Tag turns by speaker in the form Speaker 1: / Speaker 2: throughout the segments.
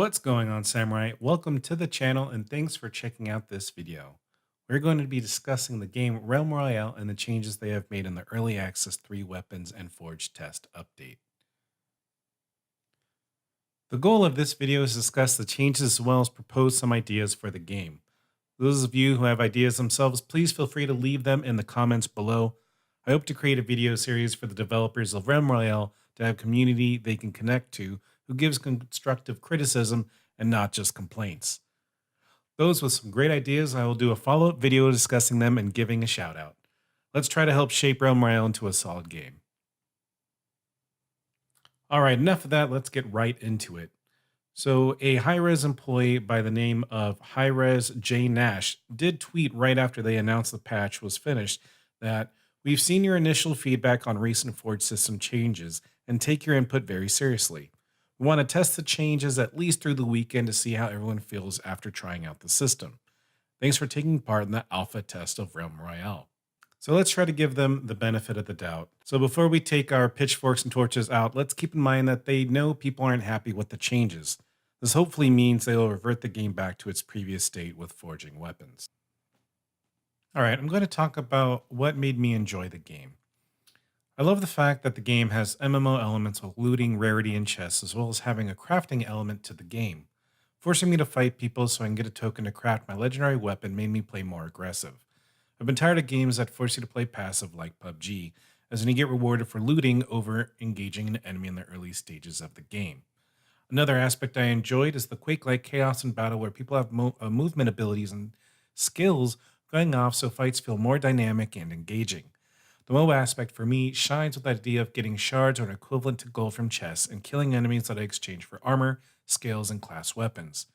Speaker 1: What's going on, Samurai? Welcome to the channel and thanks for checking out this video. We're going to be discussing the game Realm Royale and the changes they have made in the Early Access 3 Weapons and Forge Test update. The goal of this video is to discuss the changes as well as propose some ideas for the game. Those of you who have ideas themselves, please feel free to leave them in the comments below. I hope to create a video series for the developers of Realm Royale to have a community they can connect to who gives constructive criticism and not just complaints. Those with some great ideas, I will do a follow-up video discussing them and giving a shout out. Let's try to help shape Realm Royale into a solid game. All right, enough of that. Let's get right into it. So, a high-res employee by the name of High-Res J Nash did tweet right after they announced the patch was finished that we've seen your initial feedback on recent Forge system changes and take your input very seriously. We want to test the changes at least through the weekend to see how everyone feels after trying out the system. Thanks for taking part in the alpha test of Realm Royale. So let's try to give them the benefit of the doubt. So before we take our pitchforks and torches out, let's keep in mind that they know people aren't happy with the changes. This hopefully means they will revert the game back to its previous state with forging weapons. All right, I'm going to talk about what made me enjoy the game. I love the fact that the game has MMO elements with looting, rarity, and chests, as well as having a crafting element to the game. Forcing me to fight people so I can get a token to craft my legendary weapon made me play more aggressive. I've been tired of games that force you to play passive like PUBG, as then you get rewarded for looting over engaging an enemy in the early stages of the game. Another aspect I enjoyed is the Quake-like chaos in battle where people have movement abilities and skills going off so fights feel more dynamic and engaging. The MOBA aspect for me shines with the idea of getting shards or an equivalent to gold from chests and killing enemies that I exchange for armor, scales, and class weapons.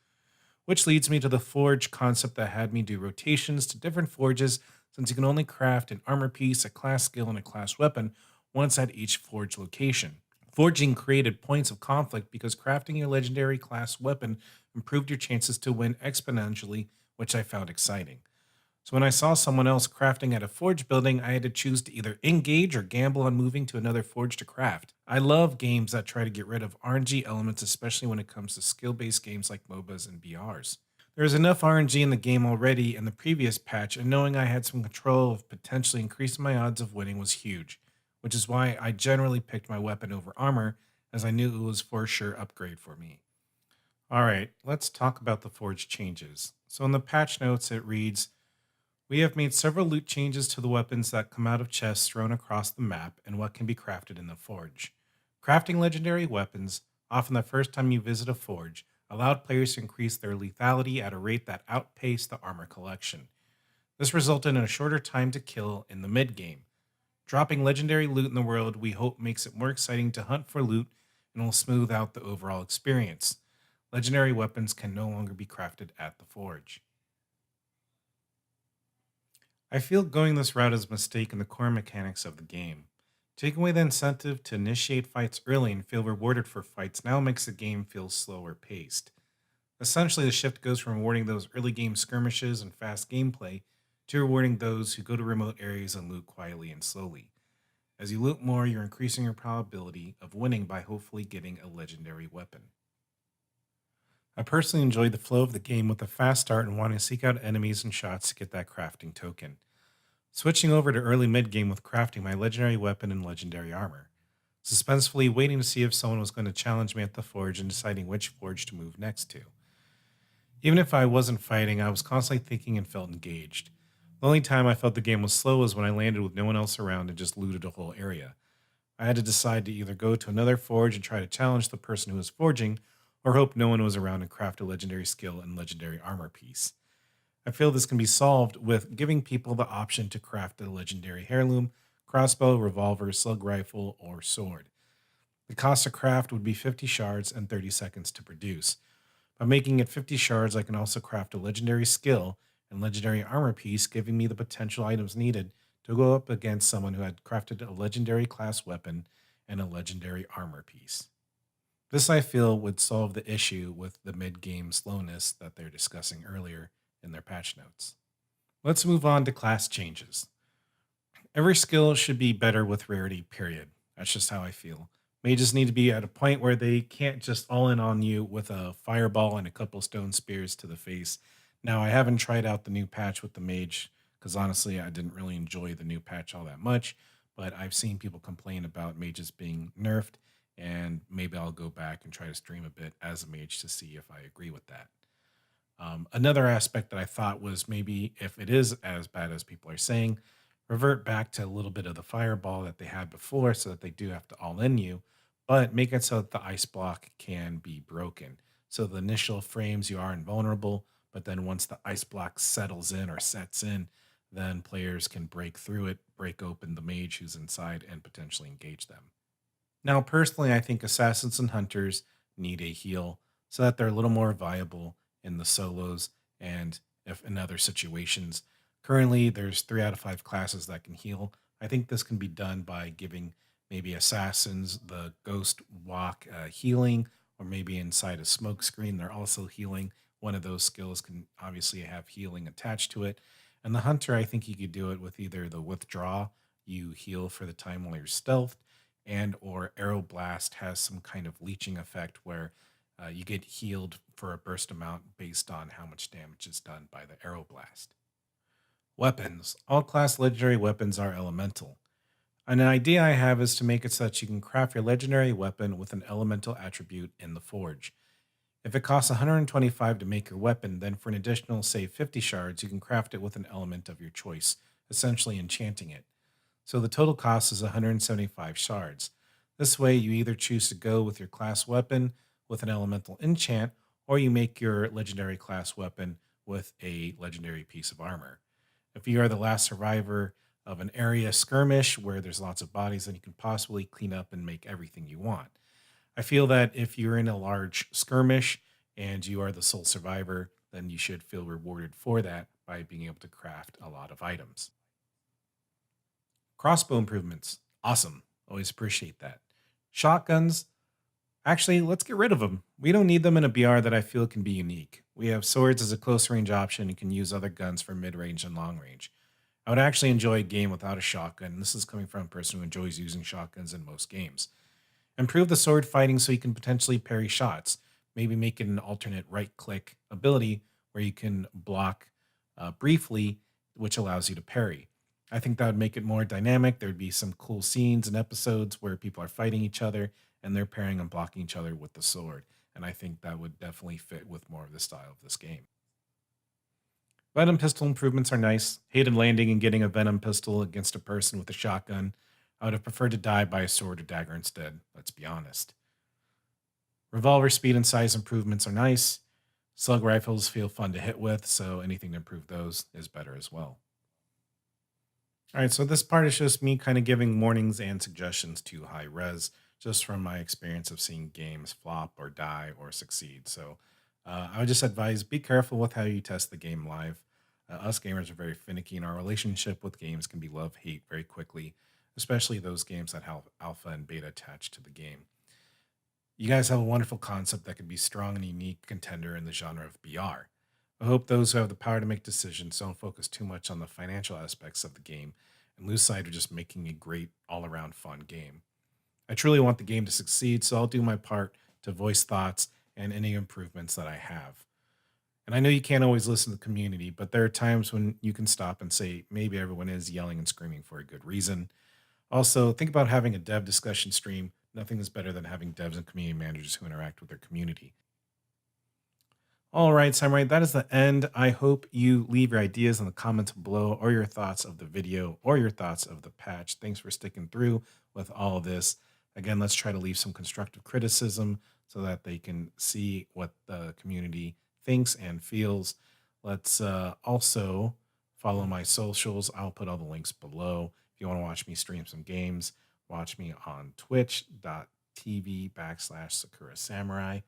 Speaker 1: Which leads me to the forge concept that had me do rotations to different forges since you can only craft an armor piece, a class skill, and a class weapon once at each forge location. Forging created points of conflict because crafting your legendary class weapon improved your chances to win exponentially, which I found exciting. So when I saw someone else crafting at a forge building, I had to choose to either engage or gamble on moving to another forge to craft. I love games that try to get rid of RNG elements, especially when it comes to skill-based games like MOBAs and BRs. There is enough RNG in the game already in the previous patch, and knowing I had some control of potentially increasing my odds of winning was huge, which is why I generally picked my weapon over armor, as I knew it was for sure upgrade for me. Alright, let's talk about the forge changes. So in the patch notes it reads, we have made several loot changes to the weapons that come out of chests thrown across the map and what can be crafted in the forge. Crafting legendary weapons, often the first time you visit a forge, allowed players to increase their lethality at a rate that outpaced the armor collection. This resulted in a shorter time to kill in the mid-game. Dropping legendary loot in the world we hope makes it more exciting to hunt for loot and will smooth out the overall experience. Legendary weapons can no longer be crafted at the forge. I feel going this route is a mistake in the core mechanics of the game. Taking away the incentive to initiate fights early and feel rewarded for fights now makes the game feel slower paced. Essentially, the shift goes from rewarding those early game skirmishes and fast gameplay to rewarding those who go to remote areas and loot quietly and slowly. As you loot more, you're increasing your probability of winning by hopefully getting a legendary weapon. I personally enjoyed the flow of the game with a fast start and wanting to seek out enemies and shots to get that crafting token. Switching over to early mid game with crafting my legendary weapon and legendary armor. Suspensefully waiting to see if someone was going to challenge me at the forge and deciding which forge to move next to. Even if I wasn't fighting, I was constantly thinking and felt engaged. The only time I felt the game was slow was when I landed with no one else around and just looted a whole area. I had to decide to either go to another forge and try to challenge the person who was forging, or hope no one was around and craft a legendary skill and legendary armor piece. I feel this can be solved with giving people the option to craft a legendary heirloom, crossbow, revolver, slug rifle, or sword. The cost to craft would be 50 shards and 30 seconds to produce. By making it 50 shards, I can also craft a legendary skill and legendary armor piece, giving me the potential items needed to go up against someone who had crafted a legendary class weapon and a legendary armor piece. This, I feel, would solve the issue with the mid-game slowness that they're discussing earlier in their patch notes. Let's move on to class changes. Every skill should be better with rarity, period. That's just how I feel. May just need to be at a point where they can't just all in on you with a fireball and a couple stone spears to the face. Now, I haven't tried out the new patch with the mage because honestly, I didn't really enjoy the new patch all that much. But I've seen people complain about mages being nerfed, and maybe I'll go back and try to stream a bit as a mage to see if I agree with that. Another aspect that I thought was maybe if it is as bad as people are saying, revert back to a little bit of the fireball that they had before so that they do have to all in you, but make it so that the ice block can be broken. So the initial frames you are invulnerable, but then once the ice block settles in or sets in, then players can break through it, break open the mage who's inside, and potentially engage them. Now, personally, I think assassins and hunters need a heal so that they're a little more viable in the solos and if in other situations. Currently, there's 3 out of 5 classes that can heal. I think this can be done by giving maybe assassins the ghost walk healing, or maybe inside a smoke screen, they're also healing. One of those skills can obviously have healing attached to it. And the hunter, I think you could do it with either the withdraw, you heal for the time while you're stealthed, and or arrow blast has some kind of leeching effect where you get healed for a burst amount based on how much damage is done by the arrow blast. Weapons. All class legendary weapons are elemental. And an idea I have is to make it so that you can craft your legendary weapon with an elemental attribute in the forge. If it costs 125 to make your weapon, then for an additional, say, 50 shards, you can craft it with an element of your choice, essentially enchanting it. So the total cost is 175 shards. This way, you either choose to go with your class weapon with an elemental enchant, or you make your legendary class weapon with a legendary piece of armor. If you are the last survivor of an area skirmish where there's lots of bodies, then you can possibly clean up and make everything you want. I feel that if you're in a large skirmish and you are the sole survivor, then you should feel rewarded for that by being able to craft a lot of items. Crossbow improvements. Awesome. Always appreciate that. Shotguns. Actually, let's get rid of them. We don't need them in a BR that I feel can be unique. We have swords as a close range option and can use other guns for mid range and long range. I would actually enjoy a game without a shotgun. And this is coming from a person who enjoys using shotguns in most games. Improve the sword fighting so you can potentially parry shots. Maybe make it an alternate right click ability where you can block briefly, which allows you to parry. I think that would make it more dynamic. There'd be some cool scenes and episodes where people are fighting each other and they're pairing and blocking each other with the sword. And I think that would definitely fit with more of the style of this game. Venom pistol improvements are nice. Hated landing and getting a venom pistol against a person with a shotgun. I would have preferred to die by a sword or dagger instead, let's be honest. Revolver speed and size improvements are nice. Slug rifles feel fun to hit with, so anything to improve those is better as well. All right, so this part is just me kind of giving warnings and suggestions to high res, just from my experience of seeing games flop or die or succeed. So I would just advise be careful with how you test the game live. Us gamers are very finicky, and our relationship with games can be love hate very quickly, especially those games that have alpha and beta attached to the game. You guys have a wonderful concept that could be strong and unique contender in the genre of BR. I hope those who have the power to make decisions don't focus too much on the financial aspects of the game and lose sight of just making a great all around fun game. I truly want the game to succeed, so I'll do my part to voice thoughts and any improvements that I have. And I know you can't always listen to the community, but there are times when you can stop and say, maybe everyone is yelling and screaming for a good reason. Also, think about having a dev discussion stream. Nothing is better than having devs and community managers who interact with their community. All right, Samurai, that is the end. I hope you leave your ideas in the comments below or your thoughts of the video or your thoughts of the patch. Thanks for sticking through with all of this. Again, let's try to leave some constructive criticism so that they can see what the community thinks and feels. Let's also follow my socials. I'll put all the links below. If you want to watch me stream some games, watch me on twitch.tv/Sakura Samurai.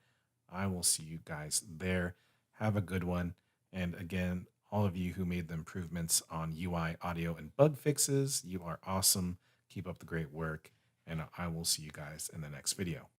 Speaker 1: I will see you guys there. Have a good one. And again, all of you who made the improvements on UI, audio, and bug fixes, you are awesome. Keep up the great work. And I will see you guys in the next video.